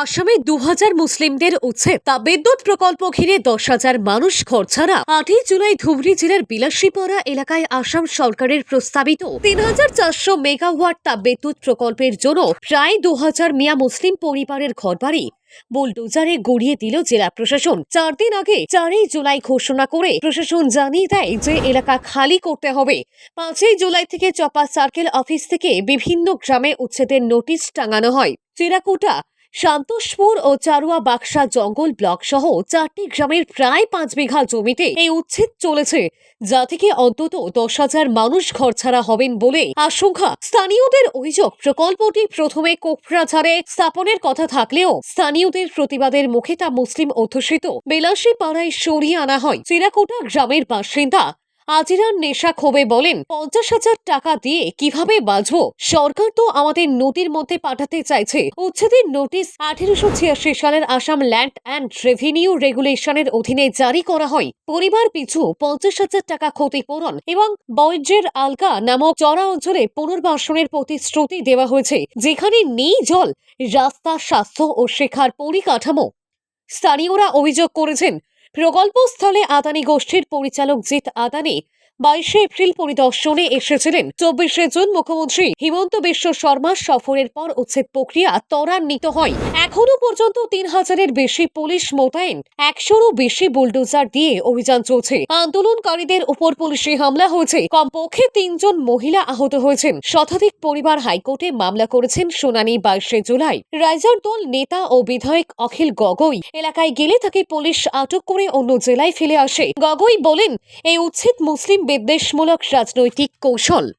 আসামে ২০০০ মুসলিমদের উচ্ছেদ তাপবিদ্যুৎ প্রকল্প ঘিরে ১০,০০০ মানুষ ঘর ছাড়া। ৮ই জুলাই ধুবড়ী জেলার বিলাসীপাড়া এলাকায় আসাম সরকারের প্রস্তাবিত ৩,৪০০ মেগাওয়াট তাপবিদ্যুৎ প্রকল্পের জন্য প্রায় ২,০০০ মিয়া মুসলিম পরিবারের ঘরবাড়ি বুলডোজারে গড়িয়ে দিল জেলা প্রশাসন। ৪ দিন আগে ৪ই জুলাই ঘোষণা করে প্রশাসন জানিয়ে দেয় যে এলাকা খালি করতে হবে। ৫ই জুলাই থেকে চপা সার্কেল অফিস থেকে বিভিন্ন গ্রামে উচ্ছেদের নোটিশ টাঙানো হয়। চিরাকুটা, শান্তোষপুর ও চারুয়া বাক্সা জঙ্গল ব্লক সহ 4টি গ্রামের প্রায় 5 বিঘা জমিতে এই উচ্ছেদ চলেছে, যা থেকে অন্তত 10,০০০ মানুষ ঘরছাড়া হবেন বলে আশঙ্কা। স্থানীয়দের অভিযোগ, প্রকল্পটি প্রথমে কোকড়াঝাড়ে স্থাপনের কথা থাকলেও স্থানীয়দের প্রতিবাদের মুখে তা মুসলিম অধ্যুষিত বিলাসীপাড়ায় সরিয়ে আনা হয়। চিরাকুটা গ্রামের বাসিন্দা আজিরান নেশা ক্ষোভে বলেন, 50,০০০ টাকা দিয়ে কিভাবে বাঁচবো? সরকার তো আমাদের নদীর মধ্যে পাঠাতে চাইছে। উচ্ছেদের নোটিশ 1886 সালের আসাম ল্যান্ড অ্যান্ড রেভিনিউ রেগুলেশনের অধীনে জারি করা হয়। পরিবার পিছু 50,০০০ টাকা ক্ষতিপূরণ এবং বৈজ্যের আলকা নামক চড়া অঞ্চলে পুনর্বাসনের প্রতিশ্রুতি দেওয়া হয়েছে, যেখানে নেই জল, রাস্তা, স্বাস্থ্য ও শিক্ষার পরিকাঠামো। স্থানীয়রা অভিযোগ করেছেন, প্রকল্পস্থলে আদানি গোষ্ঠীর পরিচালক জিৎ আদানি 22 এপ্রিল পরিদর্শনে এসেছিলেন। 24 জুন মুখ্যমন্ত্রী হিমন্ত বিশ্ব শর্মা সফরের পর উচ্ছেদ প্রক্রিয়া ত্বরান্বিত হয়। এখনো পর্যন্ত 3,000-এর বেশি পুলিশ মোতায়েন, 100-রও বেশি বুলডোজার দিয়ে অভিযান চলছে। আন্দোলনকারীদের উপর পুলিশি হামলা হয়েছে। কমপক্ষে 3 জন মহিলা আহত হয়েছেন। শতাধিক পরিবার হাইকোর্টে মামলা করেছেন। শুনানি 22 জুলাই। রাইজার দল নেতা ও বিধায়ক অখিল গগৈ এলাকায় গেলে তাকে পুলিশ আটক করে অন্য জেলায় ফেলে আসে। গগৈ বলেন, এই উচ্ছেদ মুসলিম বিদ্বেষমূলক রাজনৈতিক কৌশল।